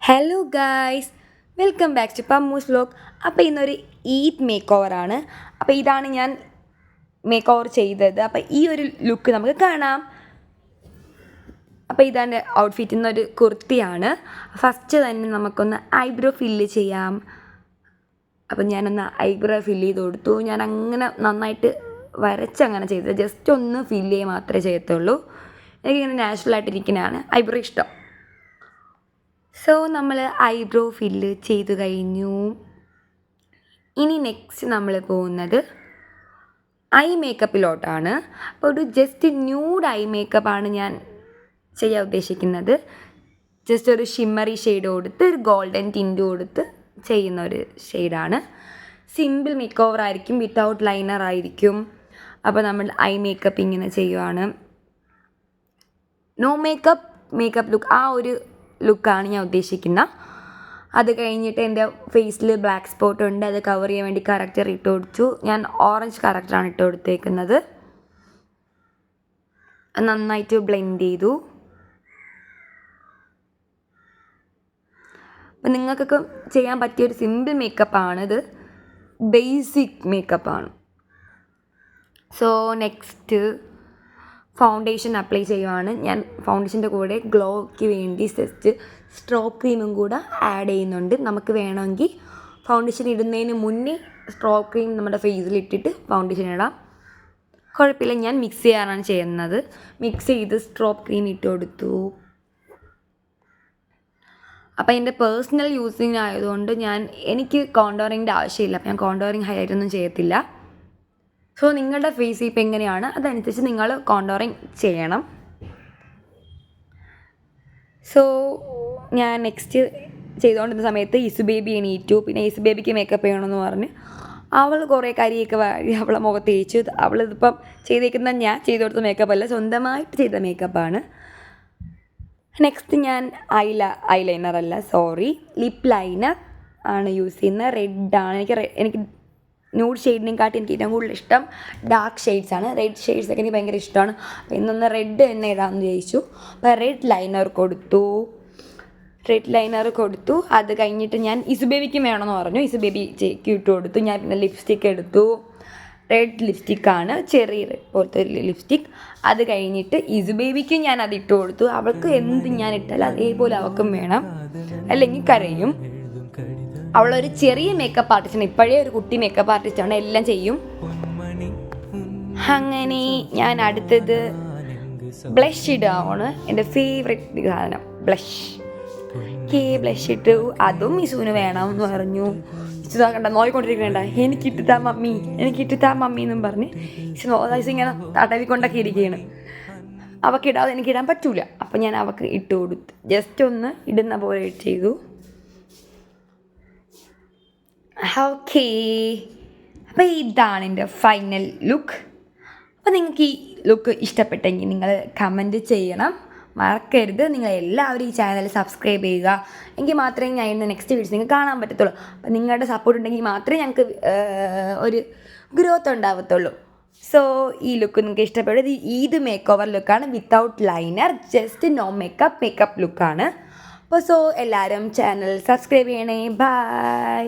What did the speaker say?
Hello guys, welcome back to Pammu's vlog. അപ്പോൾ ഇന്നൊരു Eid make ഓവറാണ്. അപ്പോൾ ഇതാണ് ഞാൻ മേക്ക് ഓവർ ചെയ്തത്. അപ്പോൾ ഈ ഒരു ലുക്ക് നമുക്ക് കാണാം. അപ്പോൾ ഇതാണ് ഔട്ട്ഫിറ്റ്. ഇന്നൊരു കുർത്തിയാണ്. ഫസ്റ്റ് തന്നെ നമുക്കൊന്ന് ഐബ്രോ ഫില്ല് ചെയ്യാം. അപ്പം ഞാനൊന്ന് ഐബ്രോ ഫില്ല് ചെയ്ത് കൊടുത്തു. ഞാൻ അങ്ങനെ നന്നായിട്ട് വരച്ചങ്ങനെ ചെയ്തത്, ജസ്റ്റ് ഒന്ന് ഫില്ല് ചെയ്യുക മാത്രമേ ചെയ്യത്തുള്ളൂ. എനിക്കിങ്ങനെ നാച്ചുറലായിട്ടിരിക്കുന്നതാണ് ഐബ്രോ ഇഷ്ടം. സോ നമ്മൾ ഐബ്രോ ഫില്ല് ചെയ്തു കഴിഞ്ഞു. ഇനി നെക്സ്റ്റ് നമ്മൾ പോകുന്നത് ഐ മേക്കപ്പിലോട്ടാണ്. അപ്പോൾ ഒരു ജസ്റ്റ് ന്യൂഡ് ഐ മേക്കപ്പാണ് ഞാൻ ചെയ്യാൻ ഉദ്ദേശിക്കുന്നത്. ജസ്റ്റ് ഒരു ഷിമ്മറി ഷെയ്ഡ് കൊടുത്ത് ഒരു ഗോൾഡൻ ടിൻറ്റ് കൊടുത്ത് ചെയ്യുന്ന ഒരു ഷെയ്ഡാണ്. സിമ്പിൾ മേക്ക് ഓവർ ആയിരിക്കും, വിത്തൗട്ട് ലൈനർ ആയിരിക്കും. അപ്പോൾ നമ്മൾ ഐ മേക്കപ്പ് ഇങ്ങനെ ചെയ്യുവാണ്. നോ മേക്കപ്പ് ലുക്ക്, ആ ഒരു ലുക്കാണ് ഞാൻ ഉദ്ദേശിക്കുന്നത്. അത് കഴിഞ്ഞിട്ട് എൻ്റെ ഫേസിൽ ബ്ലാക്ക് സ്പോട്ട് ഉണ്ട്, അത് കവർ ചെയ്യാൻ വേണ്ടി കറക്റ്റർ ഇട്ട് കൊടുത്തു. ഞാൻ ഓറഞ്ച് കറക്റ്ററാണ് ഇട്ട് കൊടുത്തേക്കുന്നത്. നന്നായിട്ട് ബ്ലെൻഡ് ചെയ്തു. അപ്പം നിങ്ങൾക്കൊക്കെ ചെയ്യാൻ പറ്റിയൊരു സിമ്പിൾ മേക്കപ്പാണിത്, ബേസിക് മേക്കപ്പാണ്. സോ നെക്സ്റ്റ് ഫൗണ്ടേഷൻ അപ്ലൈ ചെയ്യുവാണ്. ഞാൻ ഫൗണ്ടേഷൻ്റെ കൂടെ ഗ്ലോയ്ക്ക് വേണ്ടി ജസ്റ്റ് സ്ട്രോക്ക് ക്രീമും കൂടെ ആഡ് ചെയ്യുന്നുണ്ട്. നമുക്ക് വേണമെങ്കിൽ ഫൗണ്ടേഷൻ ഇടുന്നതിന് മുന്നേ സ്ട്രോക്ക് ക്രീം നമ്മുടെ ഫേസിൽ ഇട്ടിട്ട് ഫൗണ്ടേഷൻ ഇടാം, കുഴപ്പമില്ല. ഞാൻ മിക്സ് ചെയ്യാനാണ് ചെയ്യുന്നത്. മിക്സ് ചെയ്ത് സ്ട്രോക്ക് ക്രീം ഇട്ട് കൊടുത്തു. അപ്പോൾ എൻ്റെ പേഴ്സണൽ യൂസിങ് ആയതുകൊണ്ട് എനിക്ക് കോണ്ടോറിങ്ങിൻ്റെ ആവശ്യമില്ല. അപ്പോൾ ഞാൻ കോണ്ടോറിങ് ഹൈലൈറ്റ് ഒന്നും ചെയ്യത്തില്ല. സോ നിങ്ങളുടെ ഫേസ് ഇപ്പോൾ എങ്ങനെയാണ് അതനുസരിച്ച് നിങ്ങൾ കോണ്ടോറിങ് ചെയ്യണം. സോ ഞാൻ നെക്സ്റ്റ് ചെയ്തുകൊണ്ടിരുന്ന സമയത്ത് ഇസു ബേബി എണീറ്റു. പിന്നെ ഇസു ബേബിക്ക് മേക്കപ്പ് ചെയ്യണമെന്ന് പറഞ്ഞ് അവൾ കുറേ കരിയൊക്കെ വാരി അവളെ മുഖത്ത് തേച്ചു. അവളിതിപ്പം ചെയ്തേക്കുന്ന ഞാൻ ചെയ്തു കൊടുത്ത മേക്കപ്പ് അല്ല, സ്വന്തമായിട്ട് ചെയ്ത മേക്കപ്പാണ്. നെക്സ്റ്റ് ഞാൻ ഐലൈനർ അല്ല, ലിപ്പ് ലൈനർ ആണ് യൂസ് ചെയ്യുന്നത്. റെഡാണ് എനിക്ക് ന്യൂഡ് ഷെയ്ഡിനെക്കാട്ടി എനിക്ക് ഏറ്റവും കൂടുതൽ ഇഷ്ടം ഡാർക്ക് ഷെയ്ഡ്സാണ്. റെഡ് ഷെയ്ഡ്സൊക്കെ എനിക്ക് ഭയങ്കര ഇഷ്ടമാണ്. അപ്പോൾ ഇന്നൊന്ന് റെഡ് തന്നെ ഇടാമെന്ന് വിചാരിച്ചു. അപ്പോൾ റെഡ് ലൈനർ കൊടുത്തു. അത് കഴിഞ്ഞിട്ട് ഞാൻ ഇസുബേബിക്ക് വേണമെന്ന് പറഞ്ഞു. ഇസുബേബി ഇട്ട് കൊടുത്തു. ഞാൻ പിന്നെ ലിപ്സ്റ്റിക്ക് എടുത്തു. റെഡ് ലിപ്സ്റ്റിക്കാണ്, ചെറിയ റെഡ് പോലത്തെ ഒരു ലിപ്സ്റ്റിക്ക്. അത് കഴിഞ്ഞിട്ട് ഇസുബേബിക്കും ഞാൻ അത് ഇട്ട് കൊടുത്തു. അവൾക്ക് എന്ത് ഞാൻ ഇട്ടാലും അതേപോലെ അവൾക്കും വേണം, അല്ലെങ്കിൽ കരയും. അവളൊരു ചെറിയ മേക്കപ്പ് ആർട്ടിസ്റ്റാണ്, ഇപ്പോഴേ ഒരു കുട്ടി മേക്കപ്പ് ആർട്ടിസ്റ്റാണ്, എല്ലാം ചെയ്യും. അങ്ങനെ ഞാൻ അടുത്തത് ബ്ലഷ് ഇടാണ്. എൻ്റെ ഫേവറേറ്റ് സാധനം ബ്ലഷ് ഇട്ടു. അതും ഇസുവിന് വേണം എന്ന് പറഞ്ഞു. ഇസു കണ്ട നോയിക്കൊണ്ടിരിക്കണ്ട, എനിക്കിട്ട് താ മമ്മി എന്നും പറഞ്ഞ് ഇസു ഇങ്ങനെ തടവിക്കൊണ്ടൊക്കെ ഇരിക്കുകയാണ്. അവൾക്കിടാതെ എനിക്കിടാൻ പറ്റൂല. അപ്പം ഞാൻ അവൾക്ക് ഇട്ട് കൊടുത്തു. ജസ്റ്റ് ഒന്ന് ഇടുന്ന പോലെ ചെയ്തു. ഓക്കേ, അപ്പോൾ ഇതാണ് എൻ്റെ ഫൈനൽ ലുക്ക്. അപ്പോൾ നിങ്ങൾക്ക് ഈ ലുക്ക് ഇഷ്ടപ്പെട്ടെങ്കിൽ നിങ്ങൾ കമൻറ്റ് ചെയ്യണം, മറക്കരുത്. നിങ്ങൾ എല്ലാവരും ഈ ചാനൽ സബ്സ്ക്രൈബ് ചെയ്യുക, എങ്കിൽ മാത്രമേ ഞാൻ ഇന്ന് നെക്സ്റ്റ് വീഡിയോസ് നിങ്ങൾക്ക് കാണാൻ പറ്റത്തുള്ളൂ. അപ്പോൾ നിങ്ങളുടെ സപ്പോർട്ട് ഉണ്ടെങ്കിൽ മാത്രമേ ഞങ്ങൾക്ക് ഒരു ഗ്രോത്ത് ഉണ്ടാവത്തുള്ളൂ. സോ ഈ ലുക്ക് നിങ്ങൾക്ക് ഇഷ്ടപ്പെടും. ഈദ് മേക്ക് ഓവർ ലുക്കാണ്, without liner, just no makeup ലുക്കാണ്. അപ്പോൾ സോ എല്ലാവരും ചാനൽ സബ്സ്ക്രൈബ് ചെയ്യണേ. ബൈ.